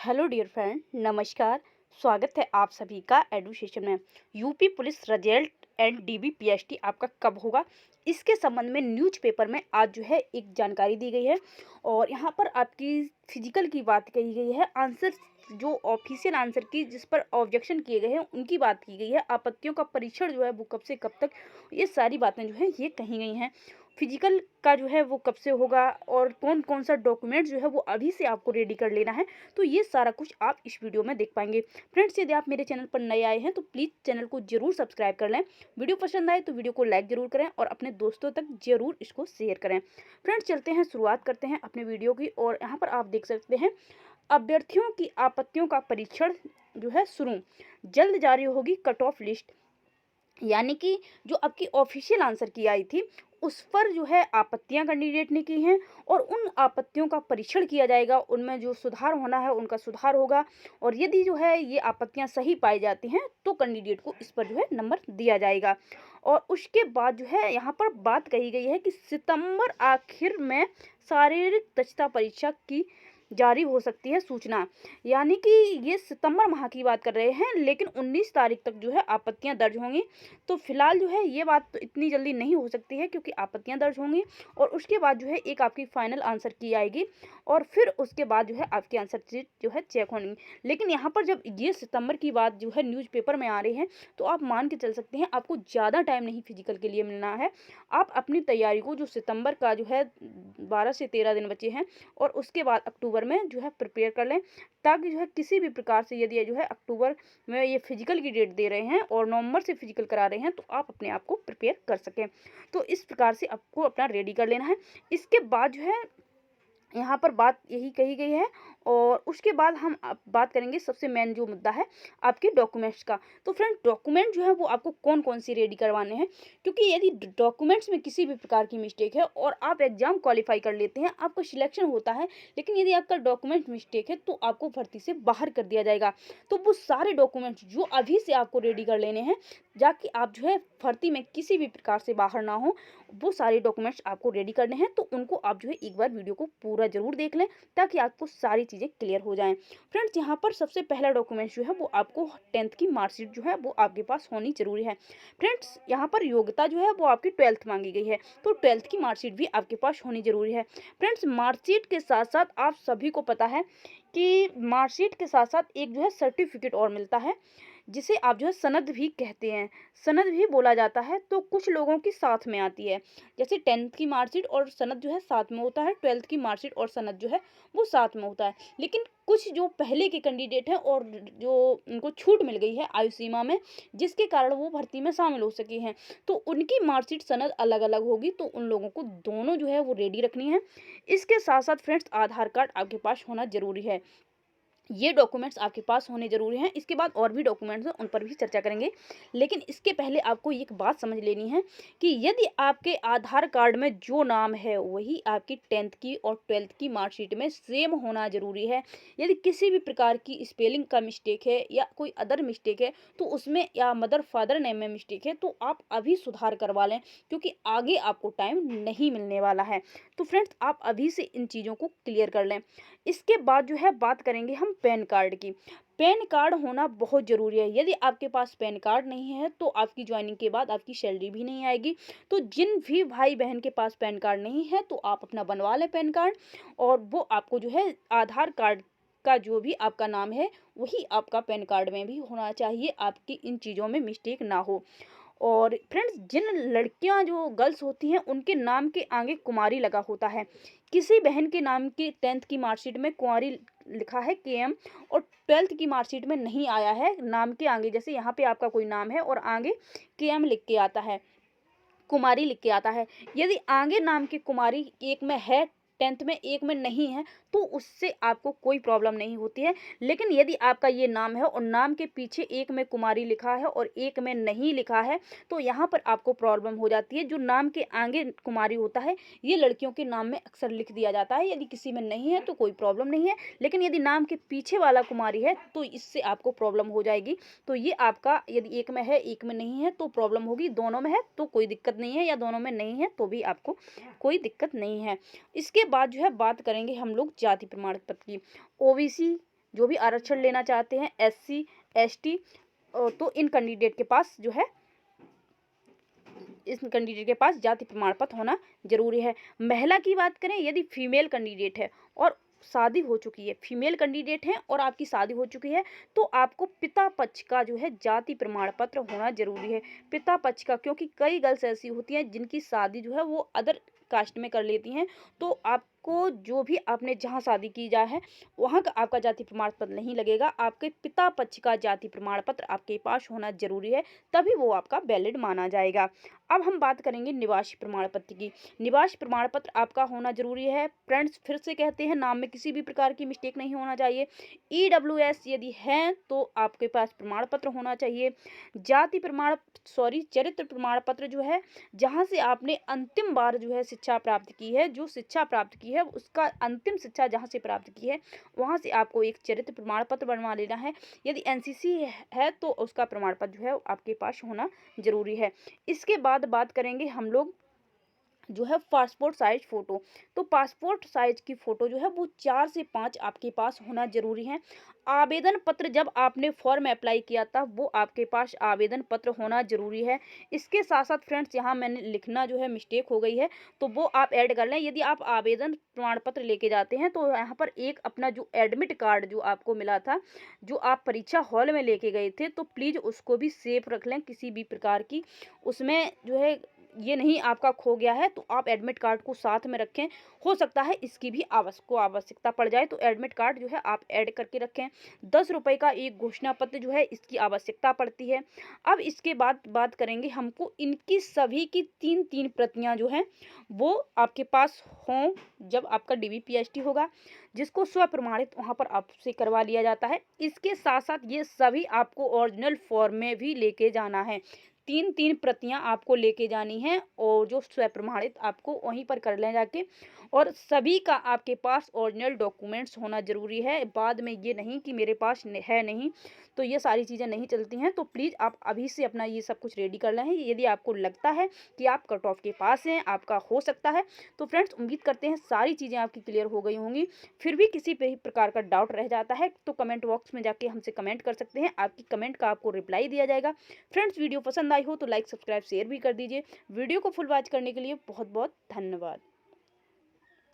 Hello dear friend, नमस्कार। स्वागत है आप सभी का एडुकेशन में। UP police result and DBPST आपका कब होगा, इसके संबंध में न्यूज़पेपर में आज जो है एक जानकारी दी गई है। और यहाँ पर आपकी फिजिकल की बात कही गई है, आंसर जो ऑफिशियल आंसर की जिस पर ऑब्जेक्शन किए गए हैं उनकी बात की गई है। आपत्तियों का परीक्षण जो है वो कब से कब तक, ये सारी बातें जो है ये कही गई हैं। फिजिकल का जो है वो कब से होगा और कौन कौन सा डॉक्यूमेंट जो है वो अभी से आपको रेडी कर लेना है, तो ये सारा कुछ आप इस वीडियो में देख पाएंगे। फ्रेंड्स, यदि आप मेरे चैनल पर नए आए हैं तो प्लीज़ चैनल को जरूर सब्सक्राइब कर लें। वीडियो पसंद आए तो वीडियो को लाइक जरूर करें और अपने दोस्तों तक जरूर इसको शेयर करें। फ्रेंड्स, चलते हैं, शुरुआत करते हैं अपने वीडियो की। और यहाँ पर आप देख सकते हैं, अभ्यर्थियों की आपत्तियों का परीक्षण जो है शुरू, जल्द जारी होगी कट ऑफ लिस्ट। यानी कि जो आपकी ऑफिशियल आंसर की आई थी उस पर जो है आपत्तियां कैंडिडेट ने की हैं, और उन आपत्तियों का परीक्षण किया जाएगा, उनमें जो सुधार होना है उनका सुधार होगा। और यदि जो है ये आपत्तियां सही पाई जाती हैं तो कैंडिडेट को इस पर जो है नंबर दिया जाएगा। और उसके बाद जो है यहाँ पर बात कही गई है कि सितंबर आखिर में शारीरिक दक्षता परीक्षा की जारी हो सकती है सूचना। यानी कि ये सितंबर माह की बात कर रहे हैं, लेकिन 19 तारीख तक जो है आपत्तियां दर्ज होंगी। तो फिलहाल जो है ये बात तो इतनी जल्दी नहीं हो सकती है, क्योंकि आपत्तियां दर्ज होंगी और उसके बाद जो है एक आपकी फाइनल आंसर की आएगी, और फिर उसके बाद जो है आपकी आंसर शीट जो है चेक होनी। लेकिन यहाँ पर जब ये सितंबर की बात जो है न्यूज़पेपर में आ रही है, तो आप मान के चल सकते हैं आपको ज़्यादा टाइम नहीं फिजिकल के लिए मिलना है। आप अपनी तैयारी को, जो सितंबर का जो है 12 से 13 दिन बचे हैं, और उसके बाद अक्टूबर में जो है प्रिपेयर कर लें, ताकि जो है किसी भी प्रकार से, यदि जो है अक्टूबर में ये फिजिकल की डेट दे रहे हैं और नवंबर से फिजिकल करा रहे हैं, तो आप अपने आप को प्रिपेयर कर सकें। तो इस प्रकार से आपको अपना रेडी कर लेना है। इसके बाद जो है यहाँ पर बात यही कही गई है। और उसके बाद हम अब बात करेंगे सबसे मेन जो मुद्दा है आपके डॉक्यूमेंट्स का। तो फ्रेंड, डॉक्यूमेंट जो है वो आपको कौन कौन सी रेडी करवाने हैं, क्योंकि यदि डॉक्यूमेंट्स में किसी भी प्रकार की मिस्टेक है और आप एग्जाम क्वालिफाई कर लेते हैं, आपका सिलेक्शन होता है, लेकिन यदि आपका डॉक्यूमेंट मिस्टेक है तो आपको भर्ती से बाहर कर दिया जाएगा। तो वो सारे डॉक्यूमेंट्स जो अभी से आपको रेडी कर लेने हैं, जाकि आप जो है भर्ती में किसी भी प्रकार से बाहर ना हो, वो सारे डॉक्यूमेंट्स आपको रेडी करने हैं। तो उनको आप जो है एक बार वीडियो को पूरा जरूर देख लें, ताकि आपको सारी चीज़ें क्लियर हो जाएं। फ्रेंड्स, यहाँ पर सबसे पहला डॉक्यूमेंट जो है वो आपको 10th की मार्कशीट जो है वो आपके पास होनी जरूरी है। फ्रेंड्स, यहाँ पर योग्यता जो है वो आपकी 12th मांगी गई है, तो 12th की मार्कशीट भी आपके पास होनी जरूरी है। फ्रेंड्स, मार्कशीट के साथ साथ आप सभी को पता है कि मार्कशीट के साथ साथ एक जो है सर्टिफिकेट और मिलता है, जिसे आप जो है सनद भी कहते हैं, सनद भी बोला जाता है। तो कुछ लोगों की साथ में आती है, जैसे 10th की मार्कशीट और सनद जो है साथ में होता है, 12th की मार्कशीट और सनद जो है वो साथ में होता है। लेकिन कुछ जो पहले के कैंडिडेट हैं और जो उनको छूट मिल गई है आयु सीमा में, जिसके कारण वो भर्ती में शामिल हो सके हैं, तो उनकी मार्कशीट सनद अलग अलग होगी। तो उन लोगों को दोनों जो है वो रेडी रखनी है। इसके साथ साथ फ्रेंड्स, आधार कार्ड आपके पास होना जरूरी है। ये डॉक्यूमेंट्स आपके पास होने जरूरी हैं। इसके बाद और भी डॉक्यूमेंट्स हैं, उन पर भी चर्चा करेंगे। लेकिन इसके पहले आपको एक बात समझ लेनी है कि यदि आपके आधार कार्ड में जो नाम है वही आपकी 10th की और 12th की मार्कशीट में सेम होना जरूरी है। यदि किसी भी प्रकार की स्पेलिंग का मिस्टेक है या कोई अदर मिस्टेक है, तो उसमें, या मदर फादर नेम में मिस्टेक है, तो आप अभी सुधार करवा लें, क्योंकि आगे आपको टाइम नहीं मिलने वाला है। तो फ्रेंड्स, आप अभी से इन चीज़ों को क्लियर कर लें। इसके बाद जो है बात करेंगे हम पैन कार्ड की। पैन कार्ड होना बहुत ज़रूरी है। यदि आपके पास पैन कार्ड नहीं है तो आपकी ज्वाइनिंग के बाद आपकी सैलरी भी नहीं आएगी। तो जिन भी भाई बहन के पास पैन कार्ड नहीं है, तो आप अपना बनवा लें पैन कार्ड, और वो आपको जो है आधार कार्ड का जो भी आपका नाम है वही आपका पैन कार्ड में भी होना चाहिए, आपकी इन चीज़ों में मिस्टेक ना हो। और फ्रेंड्स, जिन लड़कियां जो गर्ल्स होती हैं उनके नाम के आगे कुमारी लगा होता है। किसी बहन के नाम की 10th की मार्कशीट में कुंवारी लिखा है KM, और 12th की मार्कशीट में नहीं आया है नाम के आगे, जैसे यहाँ पे आपका कोई नाम है और आगे KM लिख के आता है, कुमारी लिख के आता है। यदि आगे नाम की कुमारी एक में है, 10th में एक में नहीं है, तो उससे आपको कोई प्रॉब्लम नहीं होती है। लेकिन यदि आपका ये नाम है और नाम के पीछे एक में कुमारी लिखा है और एक में नहीं लिखा है, तो यहाँ पर आपको प्रॉब्लम हो जाती है। जो नाम के आगे कुमारी होता है, ये लड़कियों के नाम में अक्सर लिख दिया जाता है। यदि किसी में नहीं है तो कोई प्रॉब्लम नहीं है, लेकिन यदि नाम के पीछे वाला कुमारी है तो इससे आपको प्रॉब्लम हो जाएगी। तो ये आपका, यदि एक में है एक में नहीं है तो प्रॉब्लम होगी, दोनों में है तो कोई दिक्कत नहीं है, या दोनों में नहीं है तो भी आपको कोई दिक्कत नहीं है। इसके बाद जो है बात करेंगे हम लोग जाति प्रमाण पत्र की। OBC जो भी आरक्षण लेना चाहते हैं, SC ST, तो इन कैंडिडेट के पास जो है इस कैंडिडेट के पास जाति प्रमाण पत्र होना जरूरी है। महिला की बात करें, यदि फीमेल कैंडिडेट है और शादी हो चुकी है, फीमेल कैंडिडेट है और आपकी शादी हो चुकी है, तो आपको पिता पक्ष का जो है जाति प्रमाण पत्र होना जरूरी है। पिता पक्ष का, क्योंकि कई गर्ल्स ऐसी होती हैं जिनकी शादी जो है वो अदर कास्ट में कर लेती हैं, तो आपको जो भी आपने जहाँ शादी की जा है वहाँ का आपका जाति प्रमाण पत्र नहीं लगेगा। आपके पिता पक्ष का जाति प्रमाण पत्र आपके पास होना जरूरी है, तभी वो आपका वैलिड माना जाएगा। अब हम बात करेंगे निवासी प्रमाण पत्र की। निवासी प्रमाण पत्र आपका होना जरूरी है। फ्रेंड्स, फिर से कहते हैं, नाम में किसी भी प्रकार की मिस्टेक नहीं होना चाहिए। EWS यदि है तो आपके पास प्रमाण पत्र होना चाहिए। जाति प्रमाण चरित्र प्रमाण पत्र जो है, जहाँ से आपने अंतिम बार जो है शिक्षा प्राप्त की है, जो शिक्षा प्राप्त की है उसका अंतिम शिक्षा जहाँ से प्राप्त की है वहाँ से आपको एक चरित्र प्रमाण पत्र बनवा लेना है। यदि NCC है तो उसका प्रमाण पत्र जो है आपके पास होना जरूरी है। इसके बाद बात करेंगे हम लोग जो है पासपोर्ट साइज फ़ोटो। तो पासपोर्ट साइज की फ़ोटो जो है वो 4 से 5 आपके पास होना ज़रूरी है। आवेदन पत्र, जब आपने फॉर्म अप्लाई किया था वो आपके पास आवेदन पत्र होना ज़रूरी है। इसके साथ साथ फ्रेंड्स, यहाँ मैंने लिखना जो है मिस्टेक हो गई है, तो वो आप ऐड कर लें। यदि आप आवेदन प्रमाण पत्र लेके जाते हैं तो यहाँ पर एक अपना जो एडमिट कार्ड जो आपको मिला था, जो आप परीक्षा हॉल में लेके गए थे, तो प्लीज़ उसको भी सेफ रख लें। किसी भी प्रकार की उसमें जो है ये नहीं आपका खो गया है, तो आप एडमिट कार्ड को साथ में रखें। हो सकता है इसकी भी आवश्यकता पड़ जाए, तो एडमिट कार्ड जो है आप ऐड करके रखें। 10 रुपये का एक घोषणा पत्र जो है इसकी आवश्यकता पड़ती है। अब इसके बाद बात करेंगे, हमको इनकी सभी की 3-3 प्रतियां जो हैं वो आपके पास हों जब आपका DBPST होगा, जिसको स्वप्रमाणित वहाँ पर आपसे करवा लिया जाता है। इसके साथ साथ ये सभी आपको ओरिजिनल फॉर्म में भी लेके जाना है। 3-3 प्रतियां आपको लेके जानी हैं और जो स्वप्रमाणित आपको वहीं पर कर लें जाके, और सभी का आपके पास ओरिजिनल डॉक्यूमेंट्स होना ज़रूरी है। बाद में ये नहीं कि मेरे पास है नहीं, तो ये सारी चीज़ें नहीं चलती हैं। तो प्लीज़ आप अभी से अपना ये सब कुछ रेडी कर लें। यदि आपको लगता है कि आप कट ऑफ के पास हैं, आपका हो सकता है, तो फ्रेंड्स उम्मीद करते हैं सारी चीज़ें आपकी क्लियर हो गई होंगी। फिर भी किसी भी प्रकार का डाउट रह जाता है तो कमेंट बॉक्स में जाके हमसे कमेंट कर सकते हैं। आपकी कमेंट का आपको रिप्लाई दिया जाएगा। फ्रेंड्स, वीडियो पसंद आई हो तो लाइक, सब्सक्राइब, शेयर भी कर दीजिए। वीडियो को फुल वॉच करने के लिए बहुत बहुत धन्यवाद।